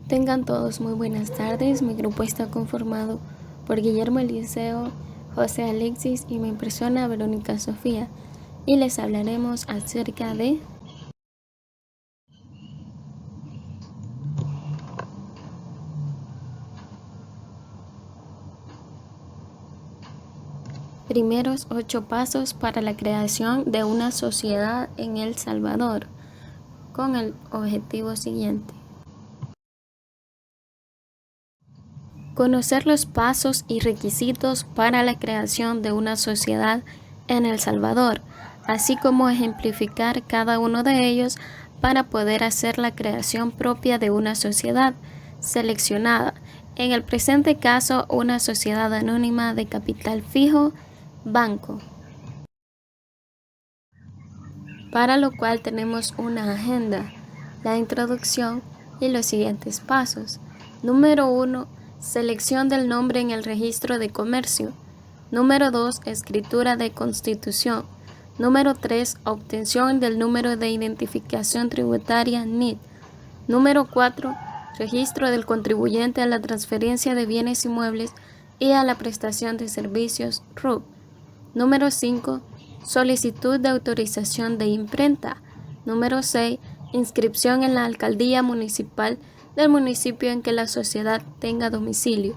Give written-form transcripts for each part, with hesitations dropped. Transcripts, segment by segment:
Tengan todos muy buenas tardes. Mi grupo está conformado por Guillermo Eliseo, José Alexis y mi persona Verónica Sofía. Y les hablaremos acerca de primeros 8 pasos para la creación de una sociedad en El Salvador, con el objetivo siguiente. Conocer los pasos y requisitos para la creación de una sociedad en El Salvador, así como ejemplificar cada uno de ellos para poder hacer la creación propia de una sociedad seleccionada, en el presente caso una sociedad anónima de capital fijo, banco. Para lo cual tenemos una agenda, la introducción y los siguientes pasos. Número 1. Selección del nombre en el registro de comercio. Número 2. Escritura de constitución. Número 3. Obtención del número de identificación tributaria NIT. Número 4. Registro del contribuyente a la transferencia de bienes inmuebles y a la prestación de servicios RUC. Número 5. Solicitud de autorización de imprenta. Número 6. Inscripción en la alcaldía municipal del municipio en que la sociedad tenga domicilio.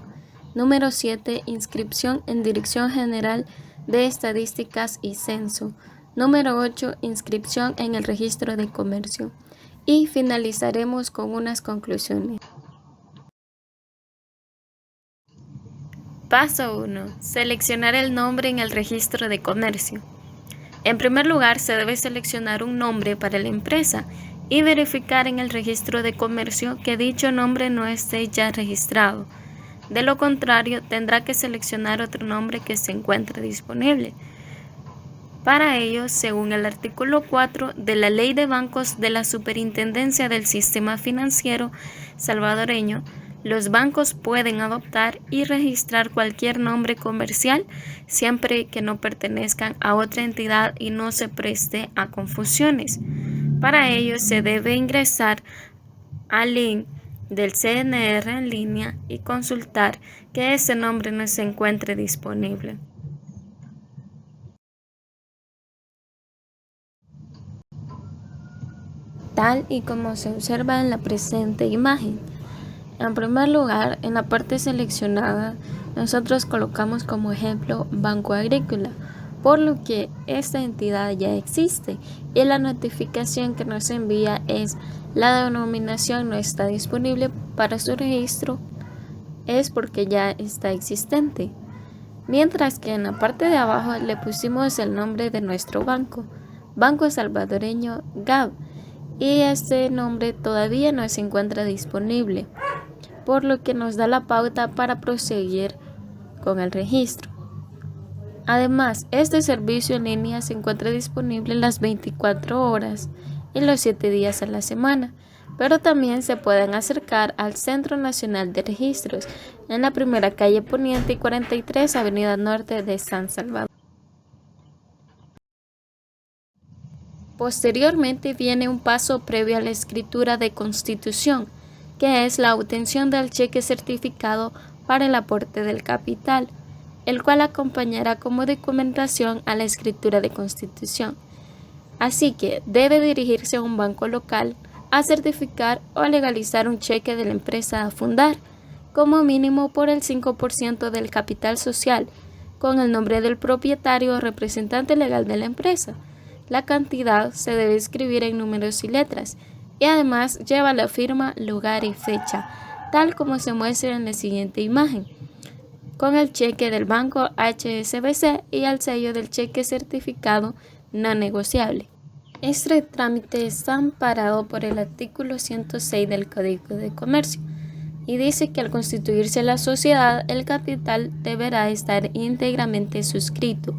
Número 7. Inscripción en Dirección General de Estadísticas y Censo. Número 8. Inscripción en el Registro de Comercio. Y finalizaremos con unas conclusiones. Paso 1. Seleccionar el nombre en el registro de comercio. En primer lugar, se debe seleccionar un nombre para la empresa y verificar en el registro de comercio que dicho nombre no esté ya registrado. De lo contrario, tendrá que seleccionar otro nombre que se encuentre disponible. Para ello, según el artículo 4 de la Ley de Bancos de la Superintendencia del Sistema Financiero Salvadoreño, los bancos pueden adoptar y registrar cualquier nombre comercial siempre que no pertenezcan a otra entidad y no se preste a confusiones. Para ello se debe ingresar al link del CNR en línea y consultar que ese nombre no se encuentre disponible. Tal y como se observa en la presente imagen. En primer lugar, en la parte seleccionada, nosotros colocamos como ejemplo Banco Agrícola, por lo que esta entidad ya existe y la notificación que nos envía es la denominación no está disponible para su registro, es porque ya está existente. Mientras que en la parte de abajo le pusimos el nombre de nuestro banco, Banco Salvadoreño GAB, y este nombre todavía no se encuentra disponible, por lo que nos da la pauta para proseguir con el registro. Además, este servicio en línea se encuentra disponible las 24 horas y los 7 días a la semana, pero también se pueden acercar al Centro Nacional de Registros en la primera calle Poniente y 43 Avenida Norte de San Salvador. Posteriormente viene un paso previo a la escritura de constitución, que es la obtención del cheque certificado para el aporte del capital, el cual acompañará como documentación a la escritura de constitución. Así que debe dirigirse a un banco local a certificar o a legalizar un cheque de la empresa a fundar, como mínimo por el 5% del capital social, con el nombre del propietario o representante legal de la empresa. La cantidad se debe escribir en números y letras y además lleva la firma, lugar y fecha, tal como se muestra en la siguiente imagen, con el cheque del banco HSBC y el sello del cheque certificado no negociable. Este trámite está amparado por el artículo 106 del Código de Comercio y dice que al constituirse la sociedad, el capital deberá estar íntegramente suscrito.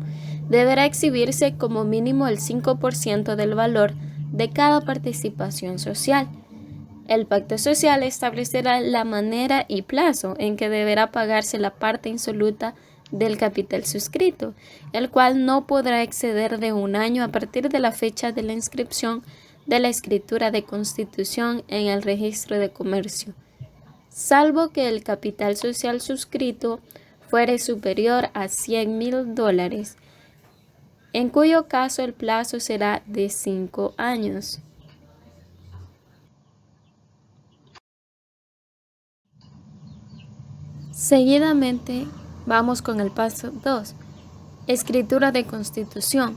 Deberá exhibirse como mínimo el 5% del valor de cada participación social. El pacto social establecerá la manera y plazo en que deberá pagarse la parte insoluta del capital suscrito, el cual no podrá exceder de 1 año a partir de la fecha de la inscripción de la escritura de constitución en el registro de comercio. salvo que el capital social suscrito fuere superior a $100,000, en cuyo caso el plazo será de 5 años. Seguidamente, vamos con el paso 2, escritura de constitución,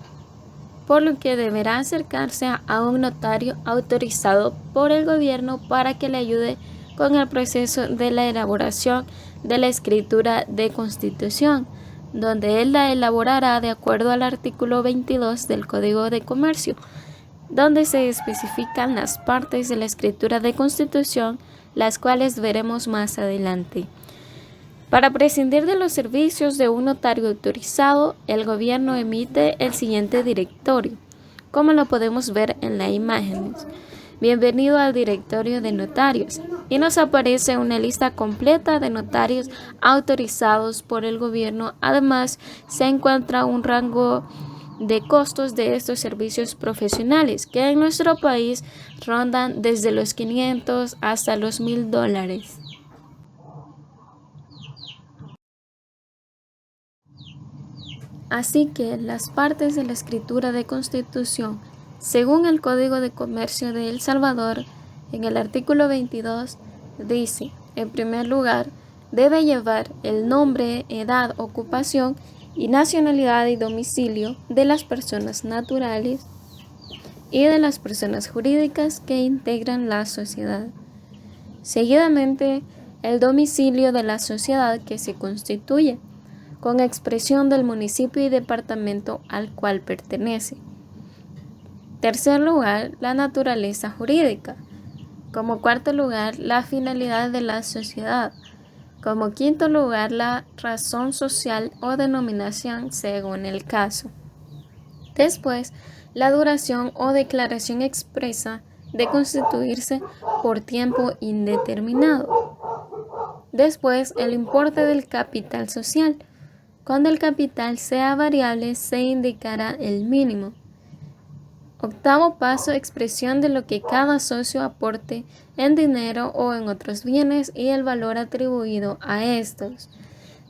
por lo que deberá acercarse a un notario autorizado por el gobierno para que le ayude con el proceso de la elaboración de la escritura de constitución, donde él la elaborará de acuerdo al artículo 22 del Código de Comercio, donde se especifican las partes de la escritura de constitución, las cuales veremos más adelante. Para prescindir de los servicios de un notario autorizado, el gobierno emite el siguiente directorio, como lo podemos ver en las imágenes. Bienvenido al directorio de notarios, y nos aparece una lista completa de notarios autorizados por el gobierno. Además, se encuentra un rango de costos de estos servicios profesionales, que en nuestro país rondan desde los $500 hasta los $1,000. Así que las partes de la escritura de constitución, según el Código de Comercio de El Salvador, en el artículo 22, dice, en primer lugar, debe llevar el nombre, edad, ocupación y nacionalidad y domicilio de las personas naturales y de las personas jurídicas que integran la sociedad. Seguidamente, el domicilio de la sociedad que se constituye, con expresión del municipio y departamento al cual pertenece. Tercer lugar, la naturaleza jurídica. Como cuarto lugar, la finalidad de la sociedad. Como quinto lugar, la razón social o denominación según el caso. Después, la duración o declaración expresa de constituirse por tiempo indeterminado. Después, el importe del capital social. Cuando el capital sea variable, se indicará el mínimo. Octavo paso, expresión de lo que cada socio aporte en dinero o en otros bienes y el valor atribuido a estos.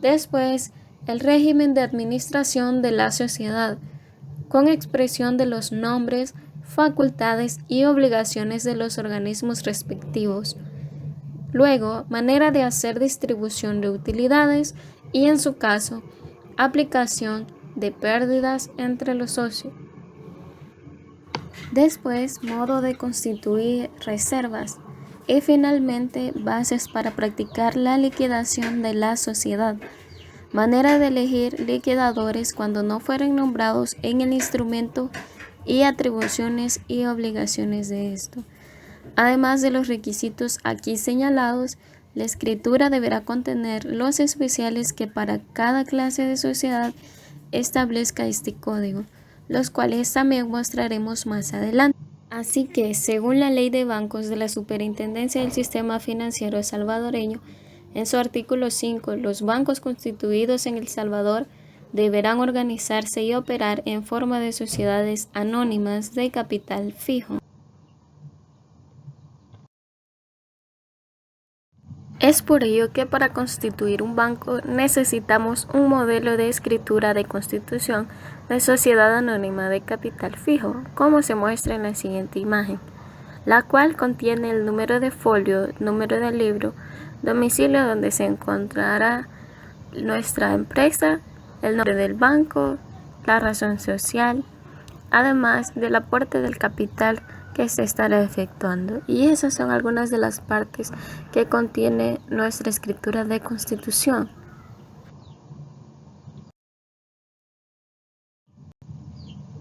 Después, el régimen de administración de la sociedad, con expresión de los nombres, facultades y obligaciones de los organismos respectivos. Luego, manera de hacer distribución de utilidades y, en su caso, aplicación de pérdidas entre los socios. Después, modo de constituir reservas y finalmente bases para practicar la liquidación de la sociedad. Manera de elegir liquidadores cuando no fueren nombrados en el instrumento y atribuciones y obligaciones de esto. Además de los requisitos aquí señalados, la escritura deberá contener los especiales que para cada clase de sociedad establezca este código, los cuales también mostraremos más adelante. Así que, según la Ley de Bancos de la Superintendencia del Sistema Financiero Salvadoreño, en su artículo 5, los bancos constituidos en El Salvador deberán organizarse y operar en forma de sociedades anónimas de capital fijo. Es por ello que para constituir un banco necesitamos un modelo de escritura de constitución de sociedad anónima de capital fijo, como se muestra en la siguiente imagen, la cual contiene el número de folio, número de libro, domicilio donde se encontrará nuestra empresa, el nombre del banco, la razón social, además del aporte del capital que se estará efectuando. Y esas son algunas de las partes que contiene nuestra escritura de constitución.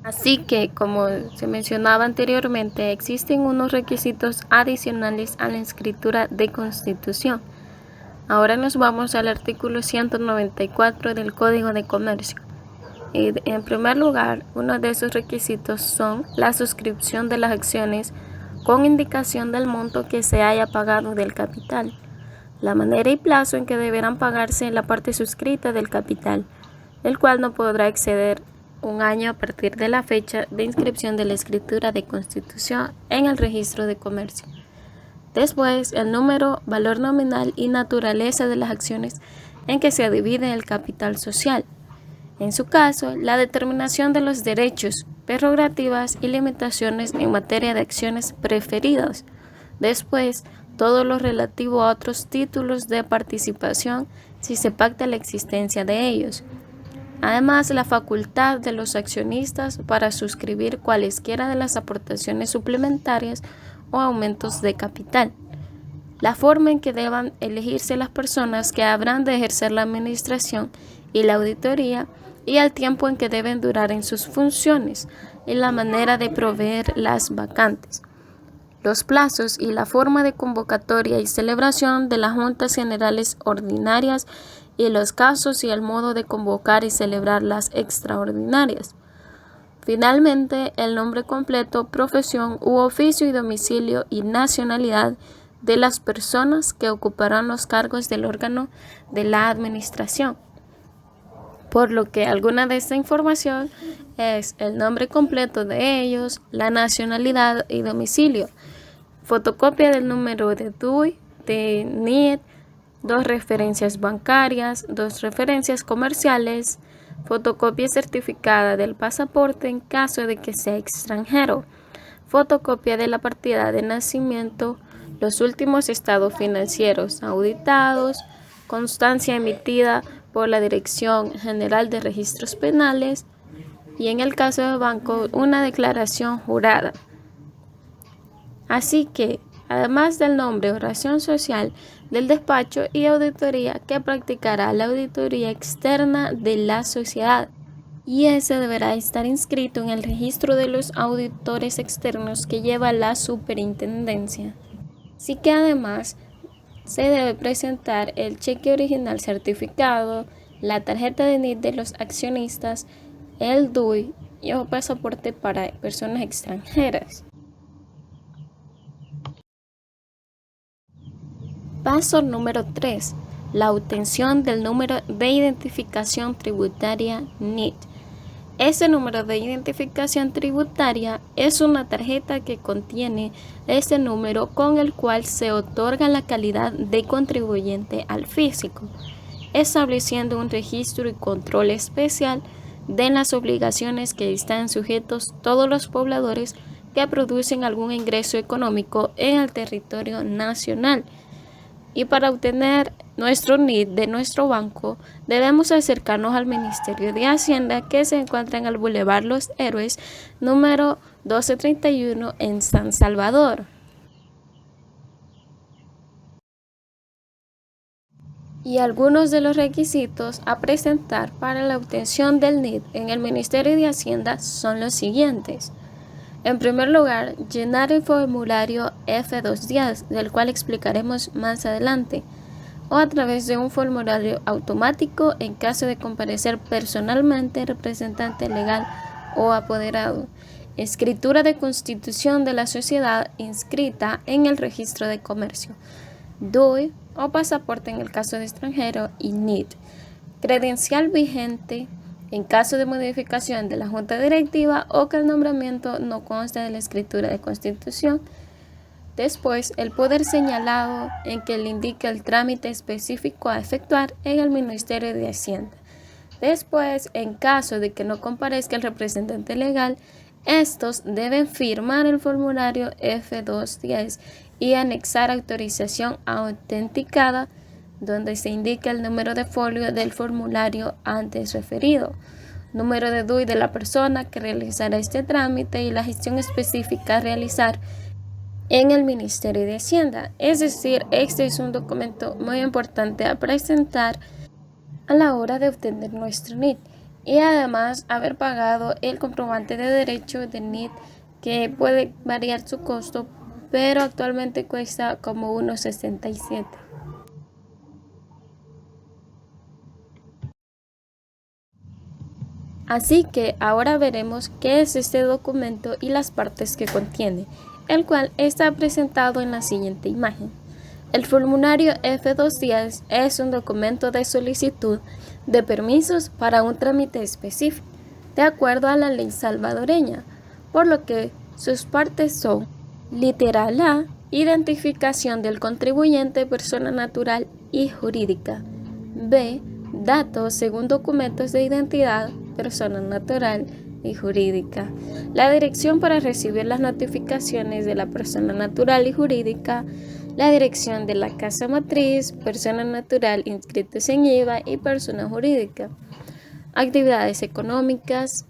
Así que, como se mencionaba anteriormente, existen unos requisitos adicionales a la escritura de constitución. Ahora nos vamos al artículo 194 del Código de Comercio. Y en primer lugar, uno de esos requisitos son la suscripción de las acciones con indicación del monto que se haya pagado del capital, la manera y plazo en que deberán pagarse la parte suscrita del capital, el cual no podrá exceder un año a partir de la fecha de inscripción de la escritura de constitución en el registro de comercio. Después, el número, valor nominal y naturaleza de las acciones en que se divide el capital social. En su caso, la determinación de los derechos, prerrogativas y limitaciones en materia de acciones preferidas. Después, todo lo relativo a otros títulos de participación si se pacta la existencia de ellos. Además, la facultad de los accionistas para suscribir cualesquiera de las aportaciones suplementarias o aumentos de capital. La forma en que deban elegirse las personas que habrán de ejercer la administración y la auditoría y el tiempo en que deben durar en sus funciones y la manera de proveer las vacantes. Los plazos y la forma de convocatoria y celebración de las juntas generales ordinarias y los casos y el modo de convocar y celebrar las extraordinarias. Finalmente, el nombre completo, profesión u oficio y domicilio y nacionalidad de las personas que ocuparán los cargos del órgano de la administración. Por lo que alguna de esta información es el nombre completo de ellos, la nacionalidad y domicilio, fotocopia del número de DUI, de NID, 2 referencias bancarias, 2 referencias comerciales, fotocopia certificada del pasaporte en caso de que sea extranjero, fotocopia de la partida de nacimiento, los últimos estados financieros auditados, constancia emitida por la Dirección General de Registros Penales y en el caso del banco una declaración jurada. Así que, además del nombre o razón social del despacho y auditoría que practicará la auditoría externa de la sociedad, y ese deberá estar inscrito en el registro de los auditores externos que lleva la superintendencia. Así que además se debe presentar el cheque original certificado, la tarjeta de NID de los accionistas, el DUI y el pasaporte para personas extranjeras. Paso número 3. La obtención del número de identificación tributaria NIT. Ese número de identificación tributaria es una tarjeta que contiene ese número con el cual se otorga la calidad de contribuyente al físico, estableciendo un registro y control especial de las obligaciones que están sujetos todos los pobladores que producen algún ingreso económico en el territorio nacional. Y para obtener nuestro NID de nuestro banco, debemos acercarnos al Ministerio de Hacienda que se encuentra en el Boulevard Los Héroes, número 1231 en San Salvador. Y algunos de los requisitos a presentar para la obtención del NID en el Ministerio de Hacienda son los siguientes. En primer lugar, llenar el formulario F210, del cual explicaremos más adelante, o a través de un formulario automático en caso de comparecer personalmente representante legal o apoderado. Escritura de constitución de la sociedad inscrita en el registro de comercio, DUI o pasaporte en el caso de extranjero y NID. Credencial vigente en caso de modificación de la junta directiva o que el nombramiento no conste de la escritura de constitución. Después, el poder señalado en que le indica el trámite específico a efectuar en el Ministerio de Hacienda. Después, en caso de que no comparezca el representante legal, estos deben firmar el formulario F210 y anexar autorización autenticada donde se indica el número de folio del formulario antes referido, número de DUI de la persona que realizará este trámite y la gestión específica a realizar en el Ministerio de Hacienda. Es decir, este es un documento muy importante a presentar a la hora de obtener nuestro NID y además haber pagado el comprobante de derecho de NID, que puede variar su costo, pero actualmente cuesta como unos 67. Así que ahora veremos qué es este documento y las partes que contiene, el cual está presentado en la siguiente imagen. El formulario F210 es un documento de solicitud de permisos para un trámite específico, de acuerdo a la ley salvadoreña, por lo que sus partes son: literal A, Identificación del contribuyente, persona natural y jurídica. B. Datos según documentos de identidad, persona natural y jurídica. La dirección para recibir las notificaciones de la persona natural y jurídica. La dirección de la casa matriz, persona natural inscritos en IVA y persona jurídica. Actividades económicas.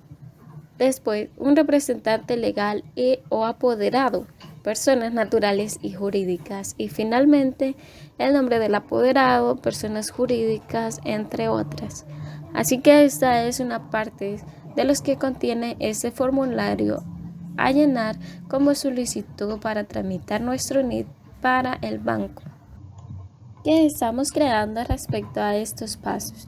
Después, un representante legal o apoderado, personas naturales y jurídicas. Y finalmente, el nombre del apoderado, personas jurídicas, entre otras. Así que esta es una parte de los que contiene este formulario a llenar como solicitud para tramitar nuestro NID para el banco. ¿Qué estamos creando respecto a estos pasos?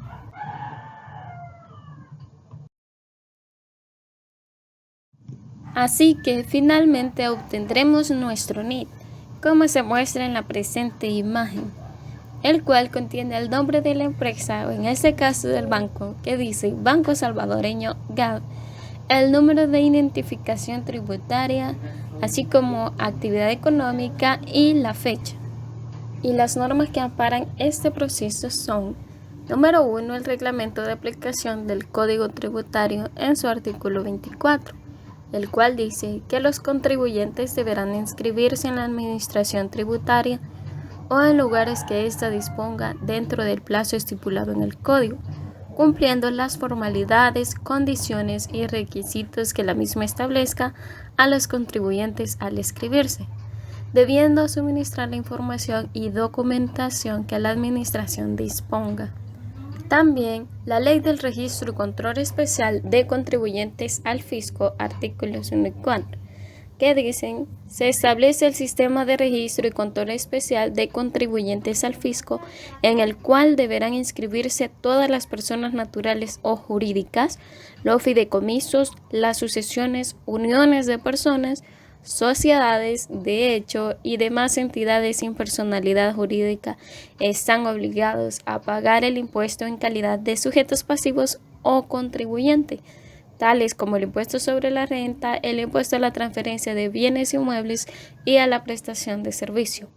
Así que finalmente obtendremos nuestro NID, como se muestra en la presente imagen, el cual contiene el nombre de la empresa, o en este caso del banco, que dice Banco Salvadoreño GAD, el número de identificación tributaria, así como actividad económica y la fecha. Y las normas que amparan este proceso son: número 1, el reglamento de aplicación del Código Tributario en su artículo 24, el cual dice que los contribuyentes deberán inscribirse en la administración tributaria o en lugares que ésta disponga dentro del plazo estipulado en el código, cumpliendo las formalidades, condiciones y requisitos que la misma establezca a los contribuyentes al inscribirse, debiendo suministrar la información y documentación que la administración disponga. También, la Ley del Registro y Control Especial de Contribuyentes al Fisco, artículos 1 y 4, que dicen: se establece el sistema de registro y control especial de contribuyentes al fisco, en el cual deberán inscribirse todas las personas naturales o jurídicas, los fideicomisos, las sucesiones, uniones de personas, sociedades de hecho y demás entidades sin personalidad jurídica están obligados a pagar el impuesto en calidad de sujetos pasivos o contribuyente, tales como el impuesto sobre la renta, el impuesto a la transferencia de bienes inmuebles y a la prestación de servicio.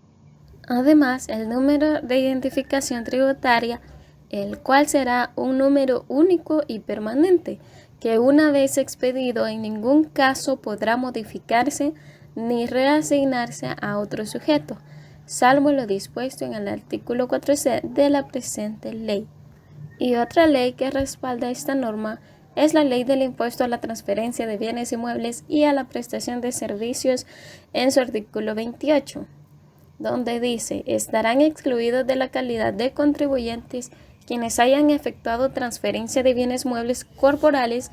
Además, el número de identificación tributaria, el cual será un número único y permanente, que una vez expedido en ningún caso podrá modificarse ni reasignarse a otro sujeto, salvo lo dispuesto en el artículo 4C de la presente ley. Y otra ley que respalda esta norma es la Ley del Impuesto a la Transferencia de Bienes Inmuebles y a la Prestación de Servicios en su artículo 28, donde dice: estarán excluidos de la calidad de contribuyentes quienes hayan efectuado transferencia de bienes muebles corporales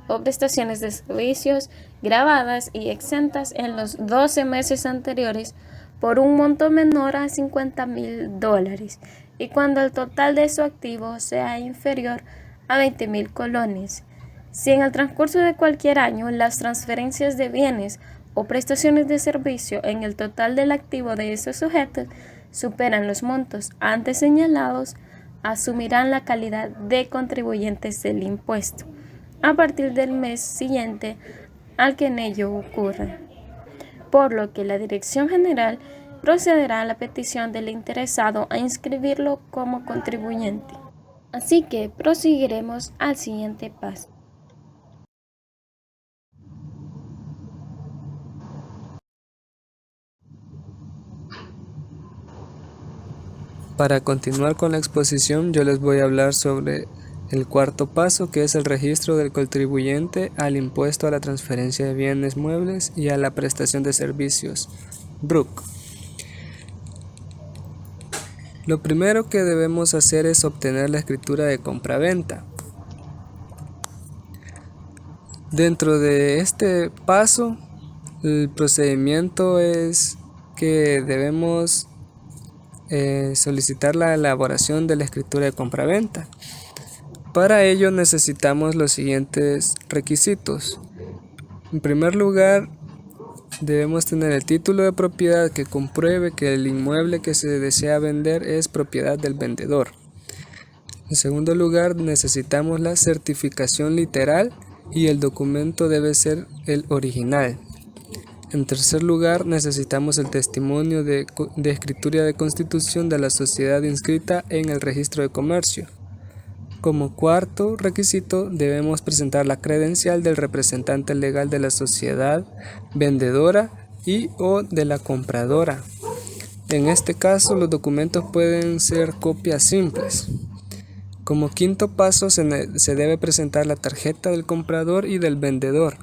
o prestaciones de servicios grabadas y exentas en los 12 meses anteriores por un monto menor a $50,000 y cuando el total de su activo sea inferior a 20,000 colones. Si en el transcurso de cualquier año las transferencias de bienes o prestaciones de servicio en el total del activo de esos sujetos superan los montos antes señalados, asumirán la calidad de contribuyentes del impuesto a partir del mes siguiente al que en ello ocurra, por lo que la Dirección General procederá a la petición del interesado a inscribirlo como contribuyente. Así que proseguiremos al siguiente paso. Para continuar con la exposición, yo les voy a hablar sobre el cuarto paso, que es el registro del contribuyente al impuesto a la transferencia de bienes muebles y a la prestación de servicios, BRUC. Lo primero que debemos hacer es obtener la escritura de compraventa. Dentro de este paso, el procedimiento es que debemos solicitar la elaboración de la escritura de compraventa. Para ello necesitamos los siguientes requisitos. En primer lugar, debemos tener el título de propiedad que compruebe que el inmueble que se desea vender es propiedad del vendedor. En segundo lugar, necesitamos la certificación literal y el documento debe ser el original. En tercer lugar, necesitamos el testimonio de escritura de constitución de la sociedad inscrita en el registro de comercio. Como cuarto requisito, debemos presentar la credencial del representante legal de la sociedad vendedora y o de la compradora. En este caso, los documentos pueden ser copias simples. Como quinto paso, se debe presentar la tarjeta del comprador y del vendedor.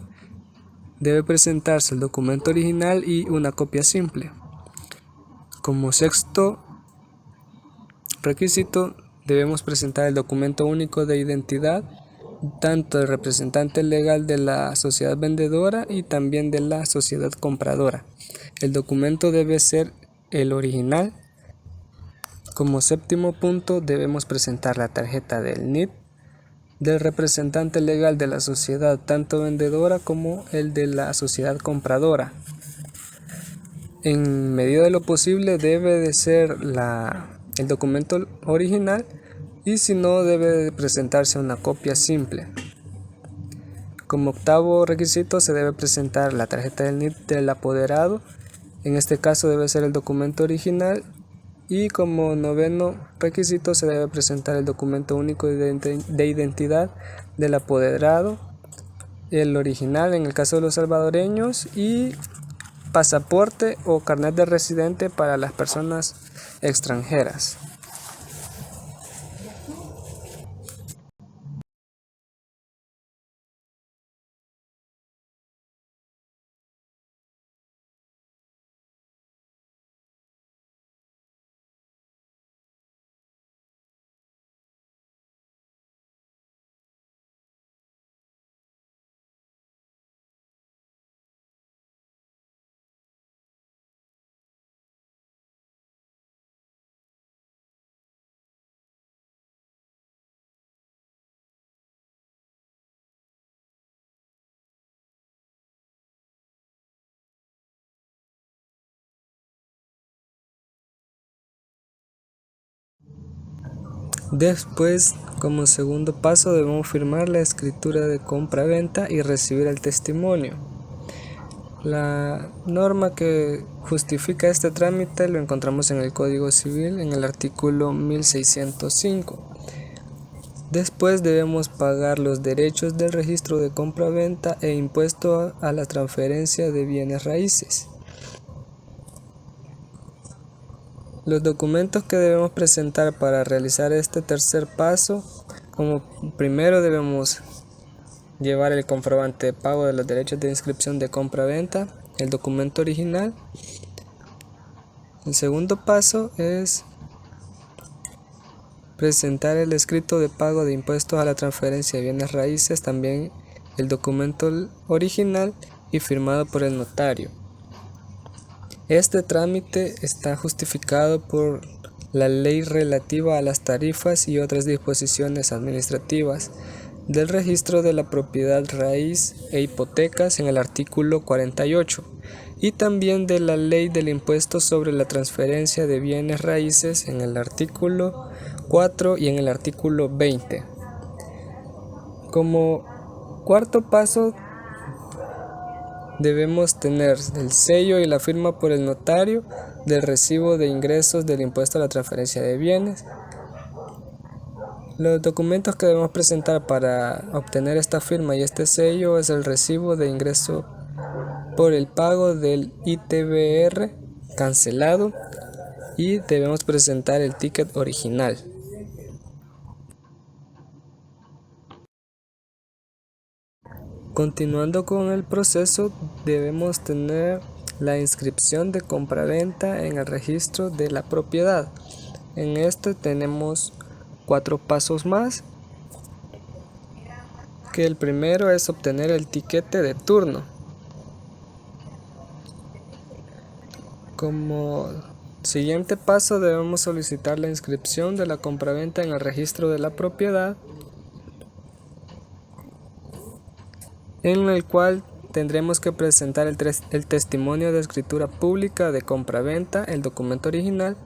Debe presentarse el documento original y una copia simple. Como sexto requisito, debemos presentar el documento único de identidad, tanto del representante legal de la sociedad vendedora y también de la sociedad compradora. El documento debe ser el original. Como séptimo punto, debemos presentar la tarjeta del NIT del representante legal de la sociedad, tanto vendedora como el de la sociedad compradora. En medida de lo posible debe de ser el documento original y si no debe de presentarse una copia simple. Como octavo requisito se debe presentar la tarjeta del NIT del apoderado. En este caso debe ser el documento original. Y como noveno requisito se debe presentar el documento único de identidad del apoderado, el original en el caso de los salvadoreños y pasaporte o carnet de residente para las personas extranjeras. Después, como segundo paso, debemos firmar la escritura de compra-venta y recibir el testimonio. La norma que justifica este trámite lo encontramos en el Código Civil en el artículo 1605. Después debemos pagar los derechos del registro de compra-venta e impuesto a la transferencia de bienes raíces. Los documentos que debemos presentar para realizar este tercer paso, como primero debemos llevar el comprobante de pago de los derechos de inscripción de compra-venta, el documento original. El segundo paso es presentar el escrito de pago de impuestos a la transferencia de bienes raíces, también el documento original y firmado por el notario. Este trámite está justificado por la ley relativa a las tarifas y otras disposiciones administrativas del registro de la propiedad raíz e hipotecas en el artículo 48 y también de la ley del impuesto sobre la transferencia de bienes raíces en el artículo 4 y en el artículo 20. Como cuarto paso, debemos tener el sello y la firma por el notario del recibo de ingresos del impuesto a la transferencia de bienes. Los documentos que debemos presentar para obtener esta firma y este sello es el recibo de ingreso por el pago del ITBR cancelado y debemos presentar el ticket original. Continuando con el proceso, debemos tener la inscripción de compraventa en el registro de la propiedad. En este tenemos 4 pasos más, que el primero es obtener el tiquete de turno. Como siguiente paso debemos solicitar la inscripción de la compraventa en el registro de la propiedad, en el cual tendremos que presentar el testimonio de escritura pública de compraventa, el documento original.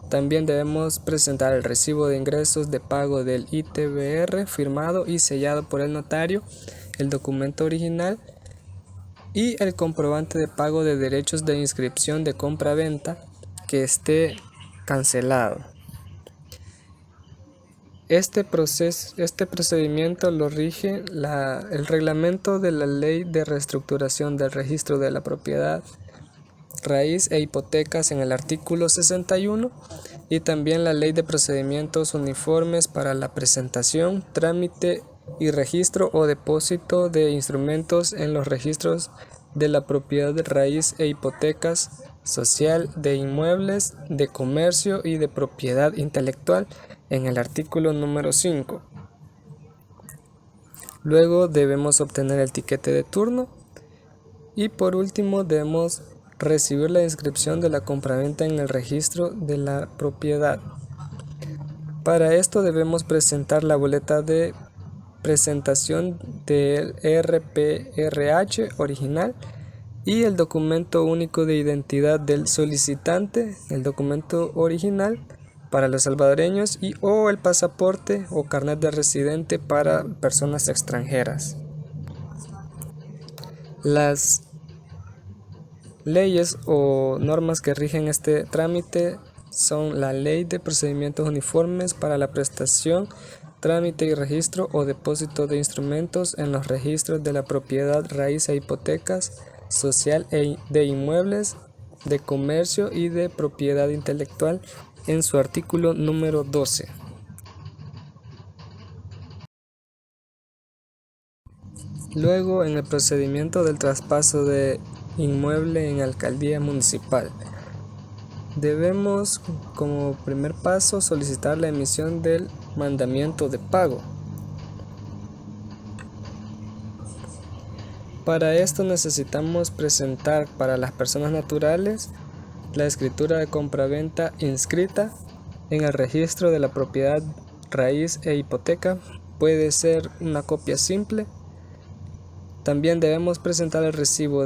También debemos presentar el recibo de ingresos de pago del ITBR firmado y sellado por el notario, el documento original. y el comprobante de pago de derechos de inscripción de compra-venta que esté cancelado. Este procedimiento lo rige el reglamento de la Ley de Reestructuración del Registro de la Propiedad Raíz e Hipotecas en el artículo 61 y también la Ley de Procedimientos Uniformes para la presentación, trámite y registro o depósito de instrumentos en los registros de la propiedad raíz e hipotecas social, de inmuebles, de comercio y de propiedad intelectual en el artículo número 5. Luego debemos obtener el tiquete de turno y por último debemos recibir la inscripción de la compraventa en el registro de la propiedad. Para esto debemos presentar la boleta de presentación del RPRH original y el documento único de identidad del solicitante, el documento original para los salvadoreños o el pasaporte o carnet de residente para personas extranjeras. Las leyes o normas que rigen este trámite son la Ley de Procedimientos Uniformes para la prestación, trámite y registro o depósito de instrumentos en los registros de la propiedad raíz e hipotecas social de inmuebles, de comercio y de propiedad intelectual en su artículo número 12. Luego, en el procedimiento del traspaso de inmueble en alcaldía municipal, debemos como primer paso solicitar la emisión del mandamiento de pago. Para esto necesitamos presentar para las personas naturales la escritura de compraventa inscrita en el registro de la propiedad raíz e hipoteca. Puede ser una copia simple. También debemos presentar el recibo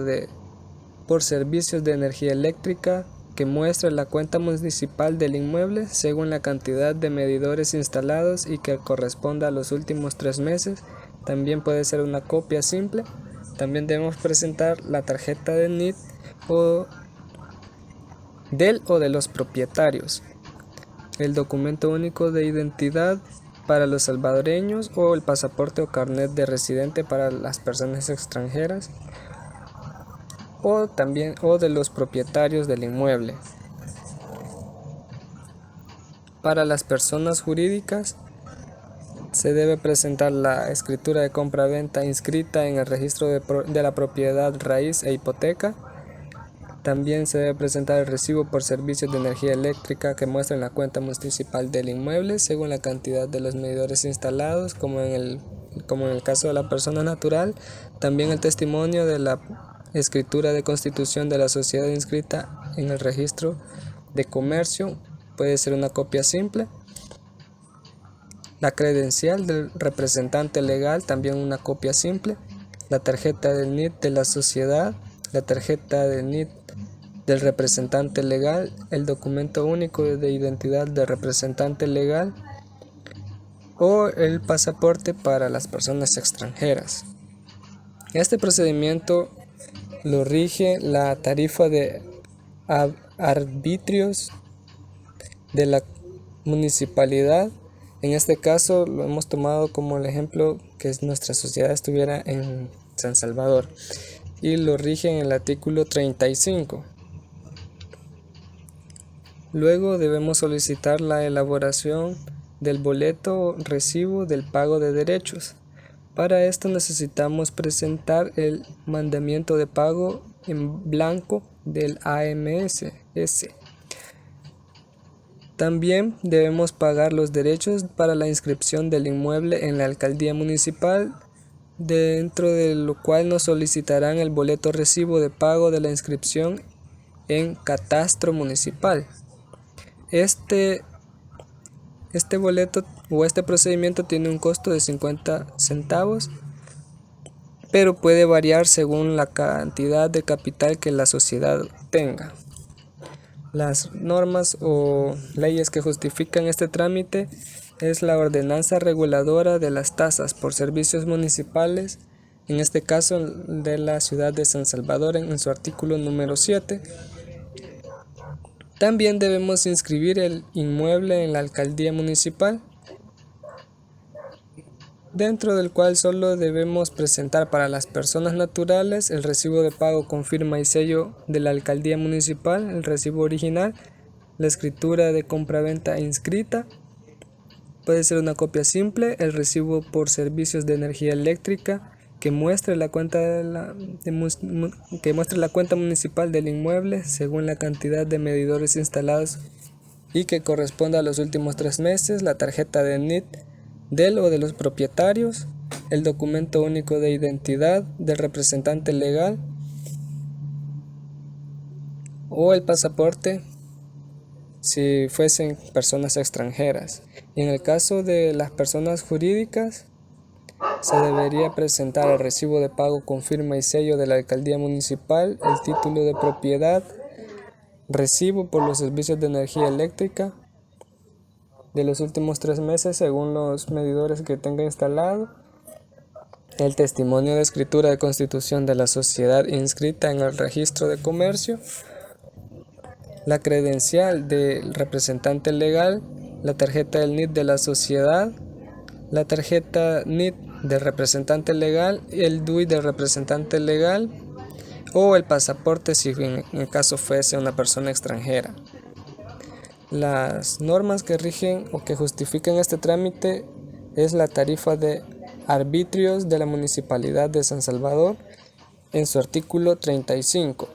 por servicios de energía eléctrica que muestra la cuenta municipal del inmueble según la cantidad de medidores instalados y que corresponda a los últimos 3 meses. También puede ser una copia simple. También debemos presentar la tarjeta de NIT del o de los propietarios, el documento único de identidad para los salvadoreños o el pasaporte o carnet de residente para las personas extranjeras o de los propietarios del inmueble. Para las personas jurídicas se debe presentar la escritura de compra-venta inscrita en el registro de la propiedad raíz e hipoteca. También se debe presentar el recibo por servicios de energía eléctrica que muestren la cuenta municipal del inmueble según la cantidad de los medidores instalados, como en el caso de la persona natural. También el testimonio de la escritura de constitución de la sociedad inscrita en el registro de comercio, puede ser una copia simple. La credencial del representante legal, también una copia simple. La tarjeta del NIT de la sociedad, la tarjeta del NIT del representante legal, el documento único de identidad del representante legal o el pasaporte para las personas extranjeras. Este procedimiento lo rige la tarifa de arbitrios de la municipalidad. En este caso lo hemos tomado como el ejemplo que nuestra sociedad estuviera en San Salvador y lo rige en el artículo 35. Luego debemos solicitar la elaboración del boleto o recibo del pago de derechos. Para esto necesitamos presentar el mandamiento de pago en blanco del AMS. También debemos pagar los derechos para la inscripción del inmueble en la alcaldía municipal, dentro de lo cual nos solicitarán el boleto recibo de pago de la inscripción en catastro municipal. Este boleto o este procedimiento tiene un costo de 50 centavos, pero puede variar según la cantidad de capital que la sociedad tenga. Las normas o leyes que justifican este trámite es la ordenanza reguladora de las tasas por servicios municipales en este caso de la ciudad de San Salvador en su artículo número 7. También debemos inscribir el inmueble en la alcaldía municipal, dentro del cual solo debemos presentar para las personas naturales el recibo de pago con firma y sello de la alcaldía municipal, el recibo original, la escritura de compraventa inscrita, puede ser una copia simple, el recibo por servicios de energía eléctrica que muestre la cuenta municipal del inmueble según la cantidad de medidores instalados y que corresponda a los últimos 3 meses, la tarjeta de NIT del o de los propietarios, el documento único de identidad del representante legal o el pasaporte si fuesen personas extranjeras. Y en el caso de las personas jurídicas, se debería presentar el recibo de pago con firma y sello de la alcaldía municipal, el título de propiedad, recibo por los servicios de energía eléctrica de los últimos 3 meses según los medidores que tenga instalado, el testimonio de escritura de constitución de la sociedad inscrita en el registro de comercio, la credencial del representante legal, la tarjeta del NIT de la sociedad, la tarjeta NIT del representante legal, el DUI del representante legal o el pasaporte si en el caso fuese una persona extranjera. Las normas que rigen o que justifican este trámite es la tarifa de arbitrios de la Municipalidad de San Salvador en su artículo 35.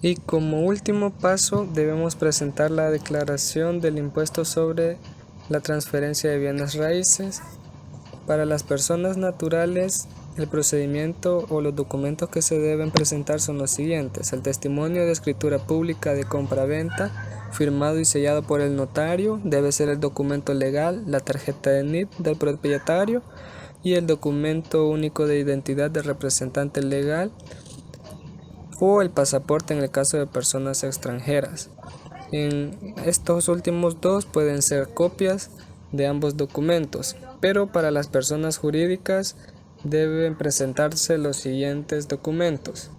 Y como último paso debemos presentar la declaración del impuesto sobre la transferencia de bienes raíces. Para las personas naturales, el procedimiento o los documentos que se deben presentar son los siguientes: el testimonio de escritura pública de compraventa, firmado y sellado por el notario, debe ser el documento legal, la tarjeta de NIT del propietario y el documento único de identidad del representante legal o el pasaporte en el caso de personas extranjeras. En estos últimos dos pueden ser copias de ambos documentos, pero para las personas jurídicas deben presentarse los siguientes documentos: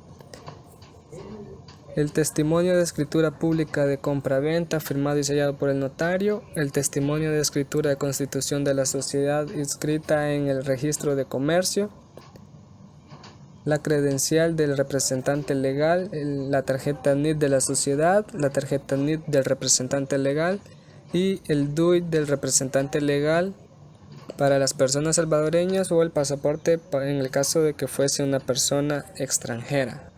el testimonio de escritura pública de compraventa firmado y sellado por el notario, el testimonio de escritura de constitución de la sociedad inscrita en el registro de comercio, la credencial del representante legal, la tarjeta NIT de la sociedad, la tarjeta NIT del representante legal y el DUI del representante legal para las personas salvadoreñas o el pasaporte en el caso de que fuese una persona extranjera.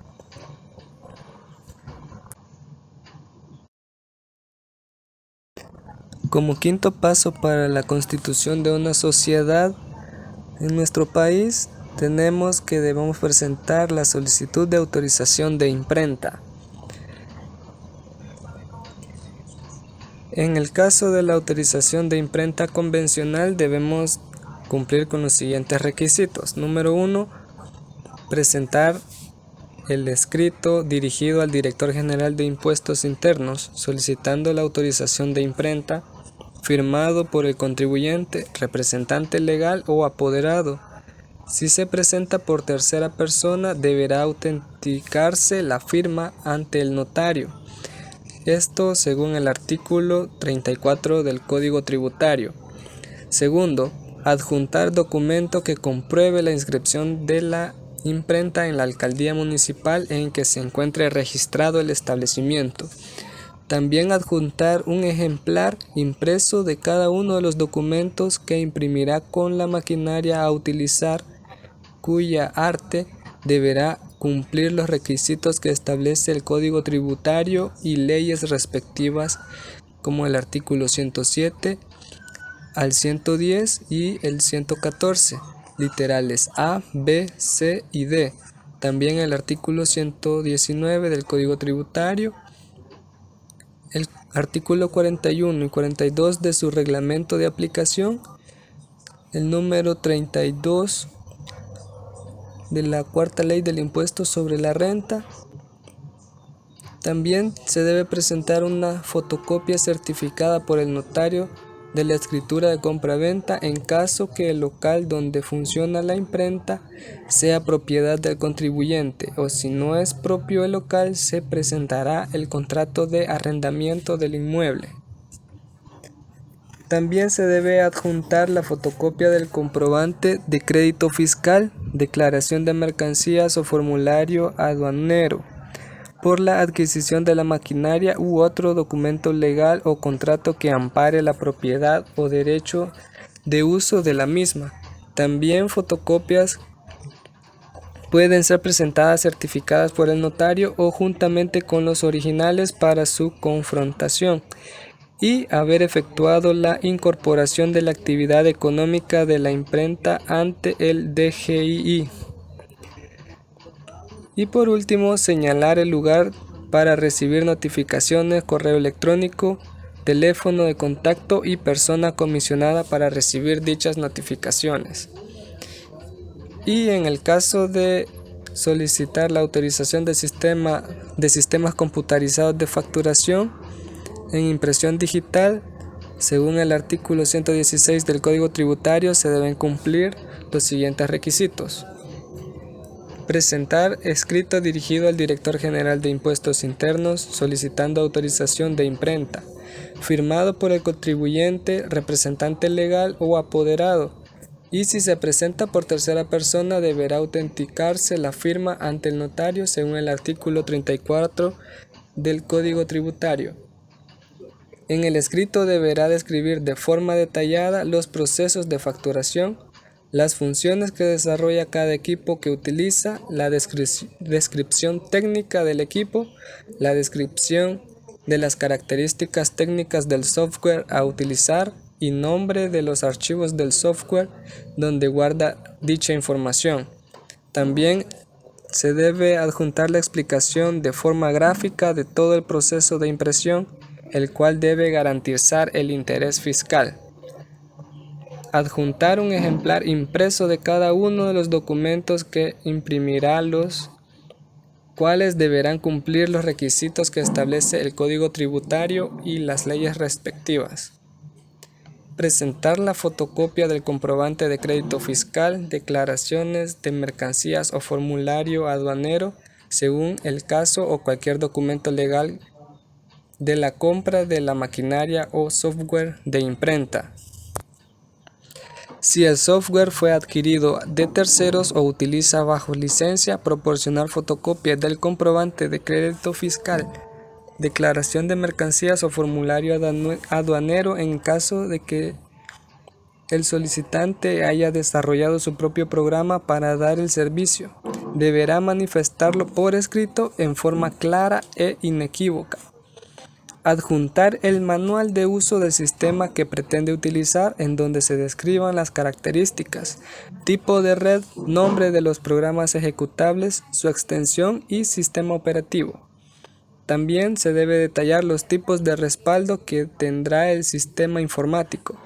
Como quinto paso para la constitución de una sociedad en nuestro país, tenemos que debemos presentar la solicitud de autorización de imprenta. En el caso de la autorización de imprenta convencional debemos cumplir con los siguientes requisitos. Número 1, presentar el escrito dirigido al Director General de Impuestos Internos solicitando la autorización de imprenta, firmado por el contribuyente, representante legal o apoderado. Si se presenta por tercera persona, deberá autenticarse la firma ante el notario. Esto según el artículo 34 del Código Tributario. Segundo, adjuntar documento que compruebe la inscripción de la imprenta en la alcaldía municipal en que se encuentre registrado el establecimiento. También adjuntar un ejemplar impreso de cada uno de los documentos que imprimirá con la maquinaria a utilizar, cuya arte deberá cumplir los requisitos que establece el Código Tributario y leyes respectivas como el artículo 107 al 110 y el 114, literales A, B, C y D. También el artículo 119 del Código Tributario, el artículo 41 y 42 de su reglamento de aplicación, el número 32 de la cuarta ley del impuesto sobre la renta. También se debe presentar una fotocopia certificada por el notario de la escritura de compraventa en caso que el local donde funciona la imprenta sea propiedad del contribuyente, o si no es propio el local, se presentará el contrato de arrendamiento del inmueble. También se debe adjuntar la fotocopia del comprobante de crédito fiscal, declaración de mercancías o formulario aduanero por la adquisición de la maquinaria u otro documento legal o contrato que ampare la propiedad o derecho de uso de la misma. También fotocopias pueden ser presentadas certificadas por el notario o juntamente con los originales para su confrontación y haber efectuado la incorporación de la actividad económica de la imprenta ante el DGII. Y por último, señalar el lugar para recibir notificaciones, correo electrónico, teléfono de contacto y persona comisionada para recibir dichas notificaciones. Y en el caso de solicitar la autorización de sistemas computarizados de facturación en impresión digital, según el artículo 116 del Código Tributario, se deben cumplir los siguientes requisitos. Presentar escrito dirigido al Director General de Impuestos Internos solicitando autorización de imprenta, firmado por el contribuyente, representante legal o apoderado, y si se presenta por tercera persona deberá autenticarse la firma ante el notario según el artículo 34 del Código Tributario. En el escrito deberá describir de forma detallada los procesos de facturación, las funciones que desarrolla cada equipo que utiliza, la descripción técnica del equipo, la descripción de las características técnicas del software a utilizar y nombre de los archivos del software donde guarda dicha información. También se debe adjuntar la explicación de forma gráfica de todo el proceso de impresión, el cual debe garantizar el interés fiscal. Adjuntar un ejemplar impreso de cada uno de los documentos que imprimirá, los cuales deberán cumplir los requisitos que establece el Código Tributario y las leyes respectivas. Presentar la fotocopia del comprobante de crédito fiscal, declaraciones de mercancías o formulario aduanero, según el caso, o cualquier documento legal de la compra de la maquinaria o software de imprenta. Si el software fue adquirido de terceros o utiliza bajo licencia, proporcionar fotocopias del comprobante de crédito fiscal, declaración de mercancías o formulario aduanero en caso de que el solicitante haya desarrollado su propio programa para dar el servicio. Deberá manifestarlo por escrito en forma clara e inequívoca. Adjuntar el manual de uso del sistema que pretende utilizar, en donde se describan las características, tipo de red, nombre de los programas ejecutables, su extensión y sistema operativo. También se debe detallar los tipos de respaldo que tendrá el sistema informático,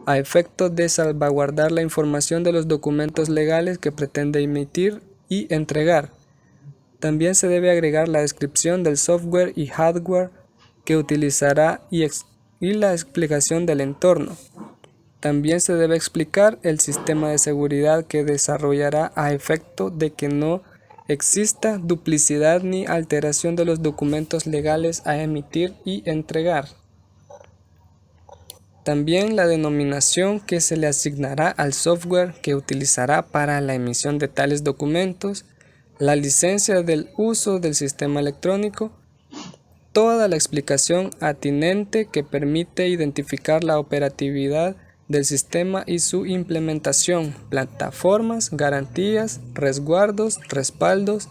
a efecto de salvaguardar la información de los documentos legales que pretende emitir y entregar. También se debe agregar la descripción del software y hardware que utilizará y la explicación del entorno. También se debe explicar el sistema de seguridad que desarrollará a efecto de que no exista duplicidad ni alteración de los documentos legales a emitir y entregar. También la denominación que se le asignará al software que utilizará para la emisión de tales documentos, la licencia del uso del sistema electrónico, toda la explicación atinente que permite identificar la operatividad del sistema y su implementación, plataformas, garantías, resguardos, respaldos,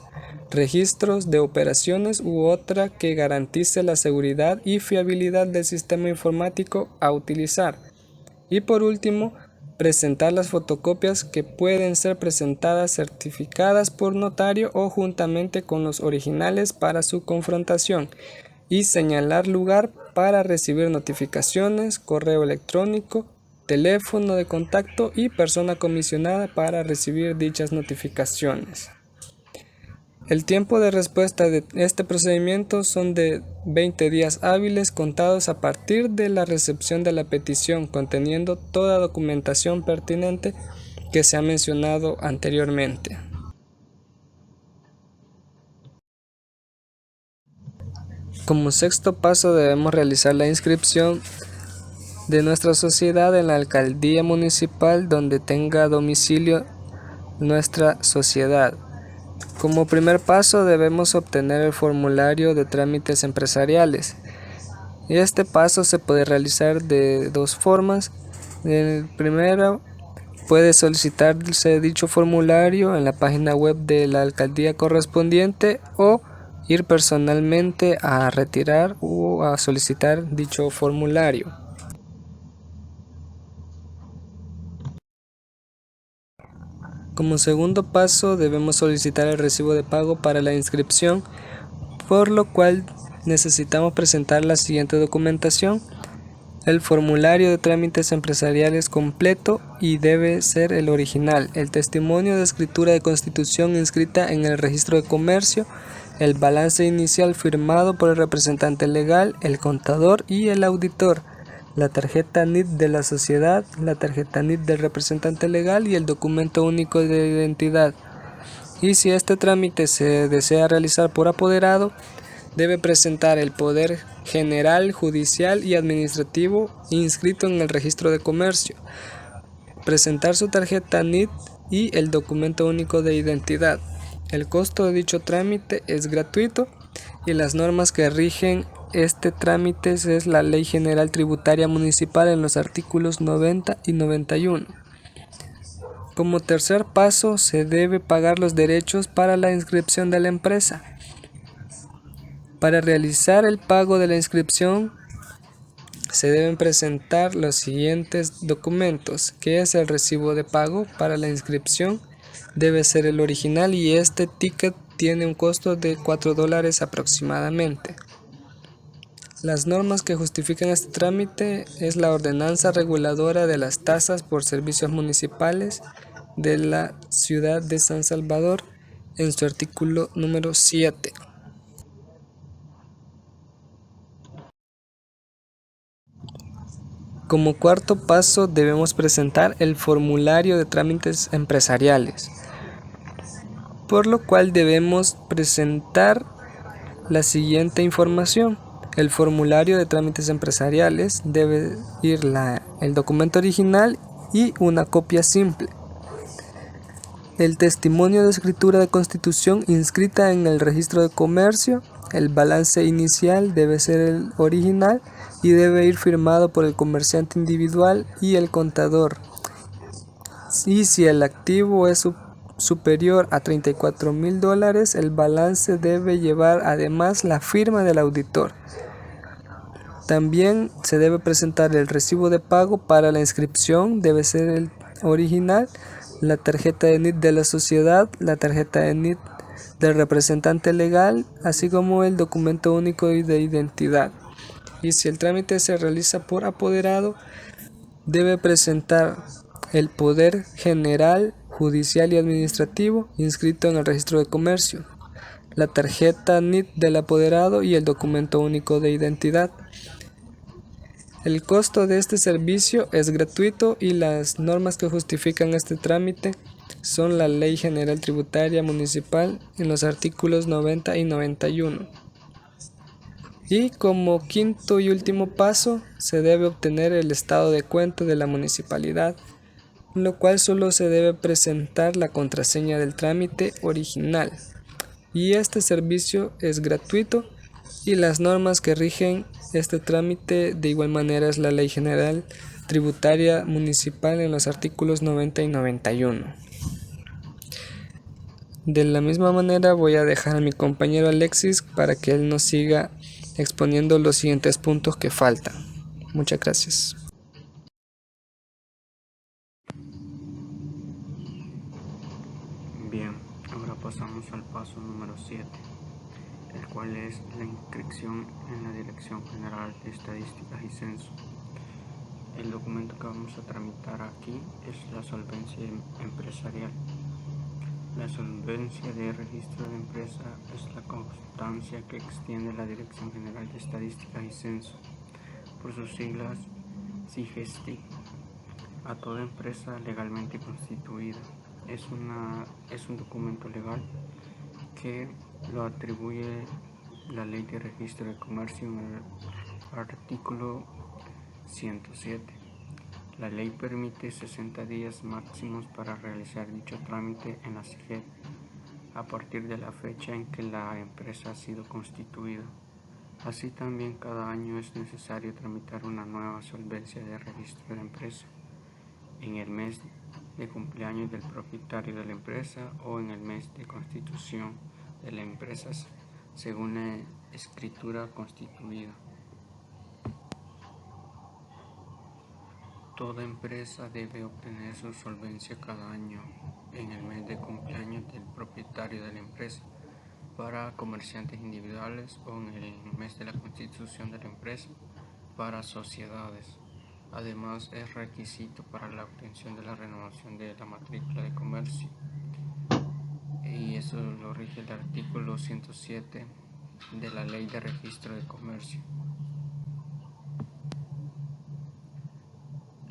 registros de operaciones u otra que garantice la seguridad y fiabilidad del sistema informático a utilizar. Y por último, presentar las fotocopias que pueden ser presentadas certificadas por notario o juntamente con los originales para su confrontación. Y señalar lugar para recibir notificaciones, correo electrónico, teléfono de contacto y persona comisionada para recibir dichas notificaciones. El tiempo de respuesta de este procedimiento son de 20 días hábiles contados a partir de la recepción de la petición, conteniendo toda documentación pertinente que se ha mencionado anteriormente. Como sexto paso, debemos realizar la inscripción de nuestra sociedad en la alcaldía municipal donde tenga domicilio nuestra sociedad. Como primer paso, debemos obtener el formulario de trámites empresariales. Este paso se puede realizar de dos formas. El primero, puede solicitarse dicho formulario en la página web de la alcaldía correspondiente o ir personalmente a retirar o a solicitar dicho formulario. Como segundo paso, debemos solicitar el recibo de pago para la inscripción, por lo cual necesitamos presentar la siguiente documentación: el formulario de trámites empresariales completo y debe ser el original, el testimonio de escritura de constitución inscrita en el registro de comercio, el balance inicial firmado por el representante legal, el contador y el auditor, la tarjeta NIT de la sociedad, la tarjeta NIT del representante legal y el documento único de identidad. Y si este trámite se desea realizar por apoderado, debe presentar el poder general, judicial y administrativo inscrito en el registro de comercio, presentar su tarjeta NIT y el documento único de identidad. El costo de dicho trámite es gratuito y las normas que rigen este trámite es la Ley General Tributaria Municipal en los artículos 90 y 91. Como tercer paso, se debe pagar los derechos para la inscripción de la empresa. Para realizar el pago de la inscripción, se deben presentar los siguientes documentos, que es el recibo de pago para la inscripción, debe ser el original y este ticket tiene un costo de $4 aproximadamente. Las normas que justifican este trámite es la Ordenanza Reguladora de las Tasas por Servicios Municipales de la Ciudad de San Salvador en su artículo número 7. Como cuarto paso, debemos presentar el formulario de trámites empresariales, por lo cual debemos presentar la siguiente información. El formulario de trámites empresariales debe ir el documento original y una copia simple. El testimonio de escritura de constitución inscrita en el registro de comercio, el balance inicial debe ser el original y debe ir firmado por el comerciante individual y el contador. Y si el activo es superior a $34,000, el balance debe llevar además la firma del auditor. También se debe presentar el recibo de pago para la inscripción, debe ser el original, la tarjeta de NIT de la sociedad, la tarjeta de NIT del representante legal, así como el documento único de identidad. Y si el trámite se realiza por apoderado, debe presentar el poder general, judicial y administrativo inscrito en el registro de comercio, la tarjeta NIT del apoderado y el documento único de identidad. El costo de este servicio es gratuito y las normas que justifican este trámite son la Ley General Tributaria Municipal en los artículos 90 y 91. Y como quinto y último paso, se debe obtener el estado de cuenta de la municipalidad, lo cual solo se debe presentar la contraseña del trámite original. Y este servicio es gratuito y las normas que rigen este trámite de igual manera es la Ley General Tributaria Municipal en los artículos 90 y 91. De la misma manera voy a dejar a mi compañero Alexis para que él nos siga exponiendo los siguientes puntos que faltan. Muchas gracias. Bien, ahora pasamos al paso número 7, el cual es la inscripción en la Dirección General de Estadísticas y Censo. El documento que vamos a tramitar aquí es la solvencia empresarial. La solvencia de registro de empresa es la constancia que extiende la Dirección General de Estadística y Censo, por sus siglas SIGESTI, a toda empresa legalmente constituida. Es un documento legal que lo atribuye la Ley de Registro de Comercio en el artículo 107. La ley permite 60 días máximos para realizar dicho trámite en la SIGESTI a partir de la fecha en que la empresa ha sido constituida. Así también cada año es necesario tramitar una nueva solvencia de registro de empresa en el mes de cumpleaños del propietario de la empresa o en el mes de constitución de la empresa según la escritura constituida. Toda empresa debe obtener su solvencia cada año en el mes de cumpleaños del propietario de la empresa para comerciantes individuales o en el mes de la constitución de la empresa para sociedades. Además, es requisito para la obtención de la renovación de la matrícula de comercio, y eso lo rige el artículo 107 de la Ley de Registro de Comercio.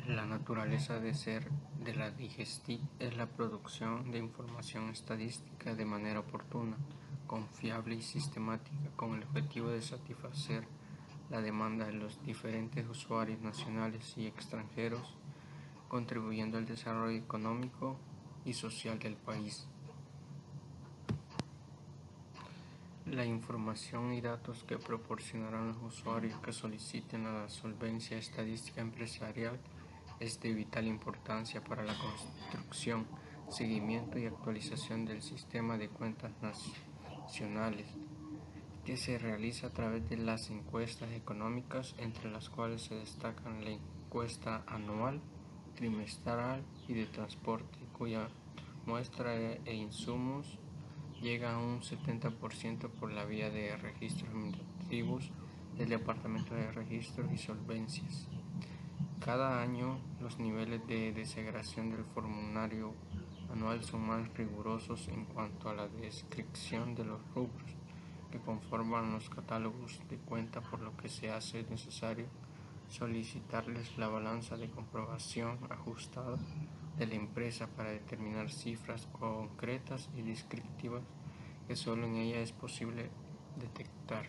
La naturaleza de ser de la DIGESTI es la producción de información estadística de manera oportuna, confiable y sistemática, con el objetivo de satisfacer la demanda de los diferentes usuarios nacionales y extranjeros, contribuyendo al desarrollo económico y social del país. La información y datos que proporcionarán los usuarios que soliciten la solvencia estadística empresarial es de vital importancia para la construcción, seguimiento y actualización del sistema de cuentas nacionales, que se realiza a través de las encuestas económicas, entre las cuales se destacan la encuesta anual, trimestral y de transporte, cuya muestra e insumos llega a un 70% por la vía de registros administrativos del Departamento de Registros y Solvencias. Cada año los niveles de desagradación del formulario anual son más rigurosos en cuanto a la descripción de los rubros que conforman los catálogos de cuenta, por lo que se hace necesario solicitarles la balanza de comprobación ajustada de la empresa para determinar cifras concretas y descriptivas que solo en ella es posible detectar.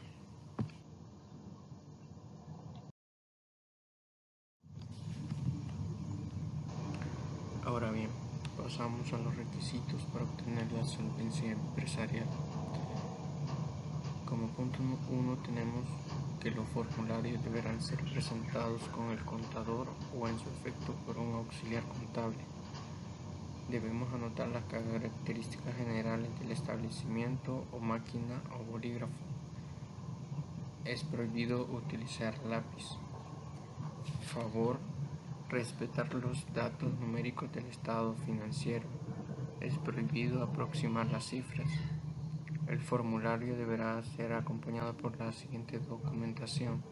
Ahora bien, pasamos a los requisitos para obtener la solvencia empresarial. Como punto 1 tenemos que los formularios deberán ser presentados con el contador o en su efecto por un auxiliar contable. Debemos anotar las características generales del establecimiento o máquina o bolígrafo. Es prohibido utilizar lápiz. Favor, respetar los datos numéricos del estado financiero. Es prohibido aproximar las cifras. El formulario deberá ser acompañado por la siguiente documentación: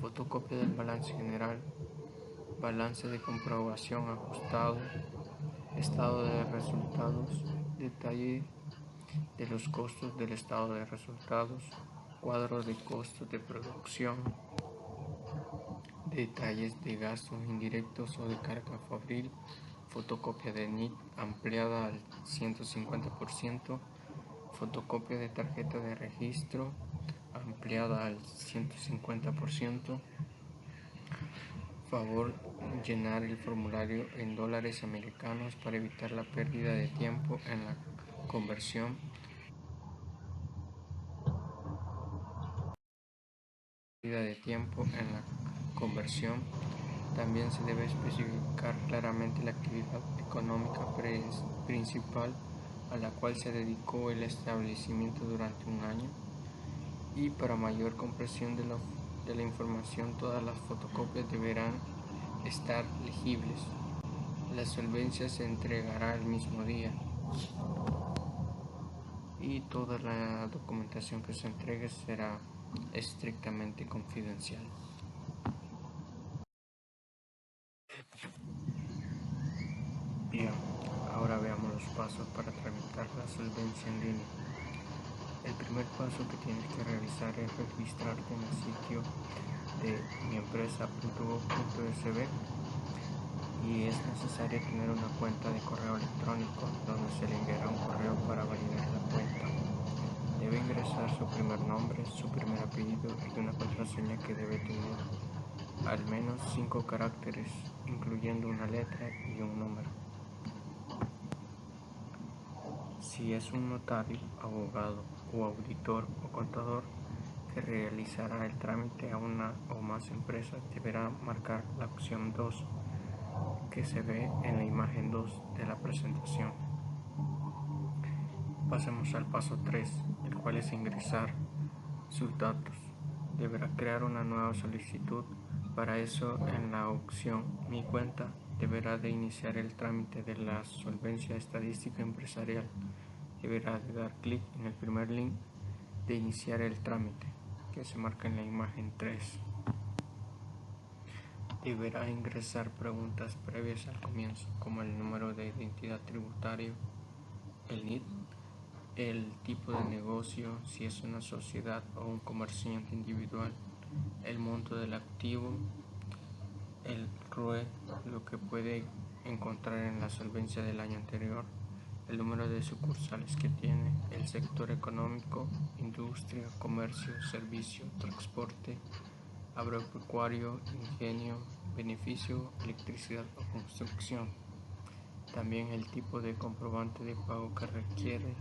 fotocopia del balance general, balance de comprobación ajustado, estado de resultados, detalle de los costos del estado de resultados, cuadro de costos de producción, detalles de gastos indirectos o de carga fabril, fotocopia de NIT ampliada al 150%, fotocopia de tarjeta de registro ampliada al 150%. Favor llenar el formulario en dólares americanos para evitar la pérdida de tiempo en la conversión. También se debe especificar claramente la actividad económica principal a la cual se dedicó el establecimiento durante un año, y para mayor comprensión de la información, todas las fotocopias deberán estar legibles. La solvencia se entregará el mismo día y toda la documentación que se entregue será estrictamente confidencial. Bien, ahora veamos los pasos para tramitar la solvencia en línea. El primer paso que tienes que realizar es registrarte en el sitio de miempresa.gov.sb y es necesario tener una cuenta de correo electrónico donde se le enviará un correo para validar la cuenta. Debe ingresar su primer nombre, su primer apellido y una contraseña que debe tener al menos 5 caracteres, incluyendo una letra y un número. Si es un notario, abogado o auditor o contador que realizará el trámite a una o más empresas, deberá marcar la opción 2 que se ve en la imagen 2 de la presentación. Pasemos al paso 3, el cual es ingresar sus datos. Deberá crear una nueva solicitud. Para eso, en la opción Mi cuenta, deberá de iniciar el trámite de la solvencia estadística empresarial. Deberá de dar clic en el primer link de iniciar el trámite, que se marca en la imagen 3. Deberá ingresar preguntas previas al comienzo, como el número de identidad tributaria, el NIT, el tipo de negocio, si es una sociedad o un comerciante individual, el monto del activo, el ROE, lo que puede encontrar en la solvencia del año anterior, el número de sucursales que tiene, el sector económico, industria, comercio, servicio, transporte, agropecuario, ingenio, beneficio, electricidad o construcción. También el tipo de comprobante de pago que requiere,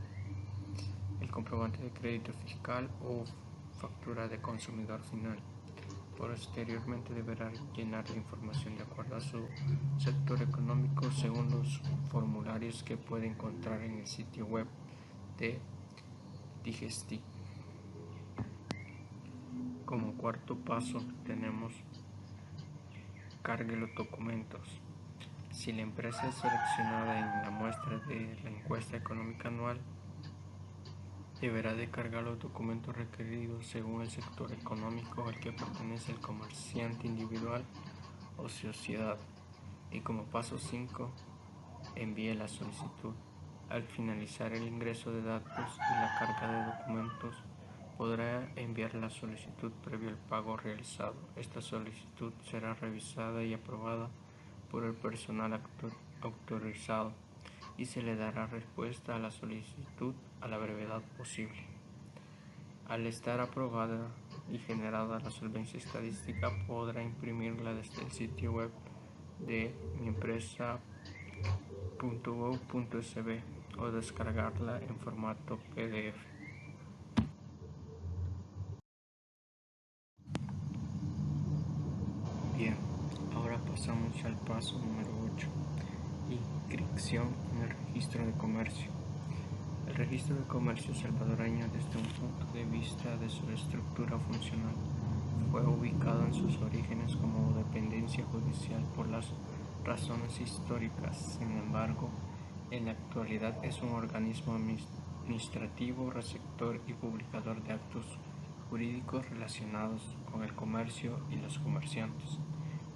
el comprobante de crédito fiscal o factura de consumidor final. Posteriormente deberá llenar la información de acuerdo a su sector económico según los formularios que puede encontrar en el sitio web de Digestic. Como cuarto paso tenemos cargue los documentos. Si la empresa es seleccionada en la muestra de la encuesta económica anual, deberá de cargar los documentos requeridos según el sector económico al que pertenece el comerciante individual o sociedad. Y como paso 5, envíe la solicitud. Al finalizar el ingreso de datos y la carga de documentos, podrá enviar la solicitud previo al pago realizado. Esta solicitud será revisada y aprobada por el personal autorizado y se le dará respuesta a la solicitud a la brevedad posible. Al estar aprobada y generada la solvencia estadística, podrá imprimirla desde el sitio web de miempresa.gov.sb o descargarla en formato PDF. Bien, ahora pasamos al paso número 8, inscripción en el registro de comercio. El registro de comercio salvadoreño, desde un punto de vista de su estructura funcional, fue ubicado en sus orígenes como dependencia judicial por las razones históricas. Sin embargo, en la actualidad es un organismo administrativo, receptor y publicador de actos jurídicos relacionados con el comercio y los comerciantes.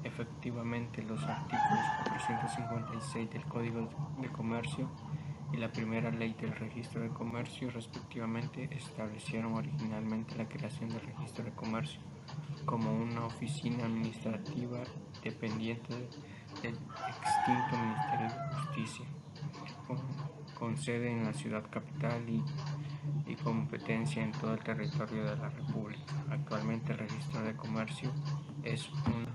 Efectivamente, los artículos 456 del Código de Comercio y la primera ley del registro de comercio, respectivamente, establecieron originalmente la creación del registro de comercio como una oficina administrativa dependiente del extinto Ministerio de Justicia, con sede en la ciudad capital y competencia en todo el territorio de la República. Actualmente el registro de comercio es una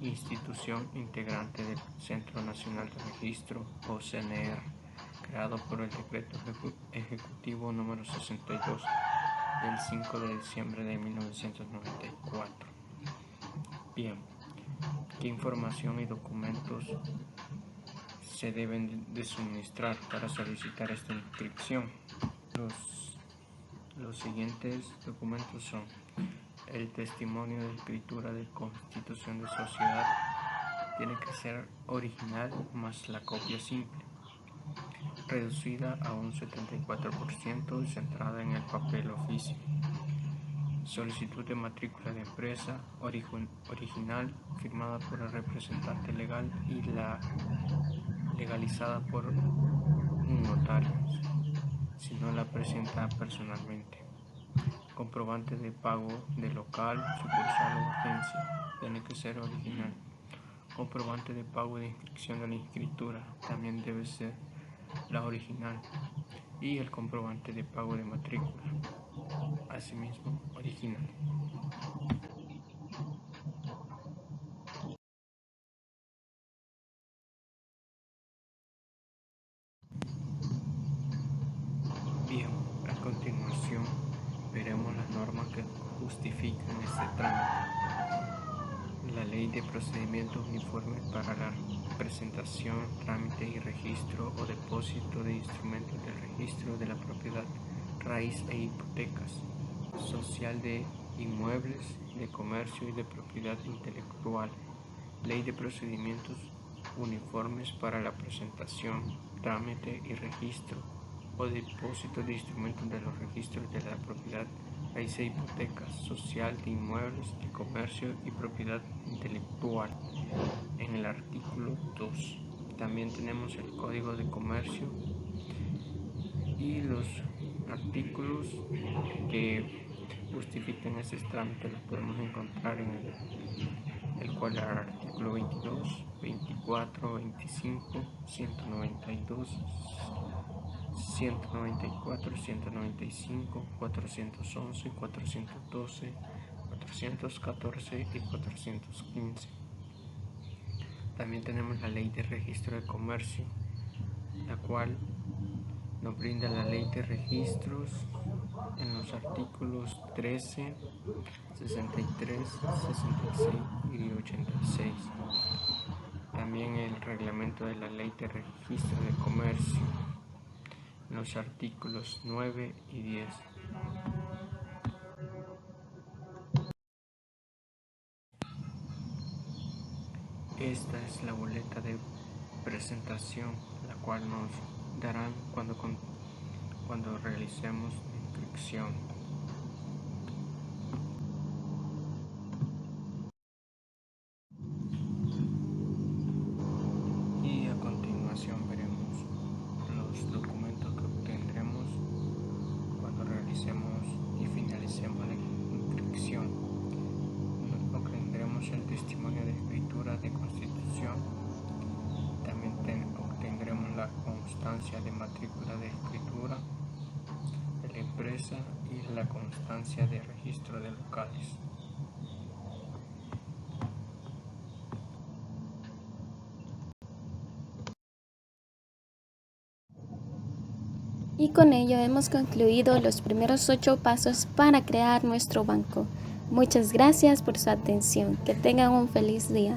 institución integrante del Centro Nacional de Registro o CNR, creado por el Decreto Ejecutivo número 62 del 5 de diciembre de 1994. Bien, ¿qué información y documentos se deben de suministrar para solicitar esta inscripción? Los siguientes documentos son el testimonio de escritura de constitución de sociedad, tiene que ser original más la copia simple, reducida a un 74% y centrada en el papel oficio. Solicitud de matrícula de empresa original, firmada por el representante legal y legalizada por un notario. si no la presenta personalmente. Comprobante de pago de local, sucursal o agencia tiene que ser original. Comprobante de pago de inscripción de la escritura también debe ser la original. Y el comprobante de pago de matrícula, asimismo original. Bien, a continuación veremos las normas que justifican este trámite. La Ley de Procedimientos Uniformes para la presentación, trámite y registro o depósito de instrumentos del registro de la propiedad raíz e hipotecas, social de inmuebles, de comercio y de propiedad intelectual. Ley de Procedimientos Uniformes para la presentación, trámite y registro o depósito de instrumentos de los registros de la propiedad raíz e hipotecas, social de inmuebles, de comercio y propiedad intelectual. En el artículo 2 también tenemos el Código de Comercio y los artículos que justifican ese trámite los podemos encontrar en el cual el artículo 22, 24, 25, 192, 194, 195, 411, 412, 414 y 415. También tenemos la Ley de Registro de Comercio, la cual nos brinda la Ley de Registros en los artículos 13, 63, 66 y 86. También el reglamento de la Ley de Registro de Comercio en los artículos 9 y 10. Esta es la boleta de presentación, la cual nos darán cuando realicemos la inscripción. Y a continuación veremos los documentos que obtendremos cuando realicemos y finalicemos la inscripción. Obtendremos el testimonio de escritura de constitución. También obtendremos la constancia de matrícula de escritura de la empresa y la constancia de registro de locales. Y con ello hemos concluido los primeros 8 pasos para crear nuestro banco. Muchas gracias por su atención. Que tengan un feliz día.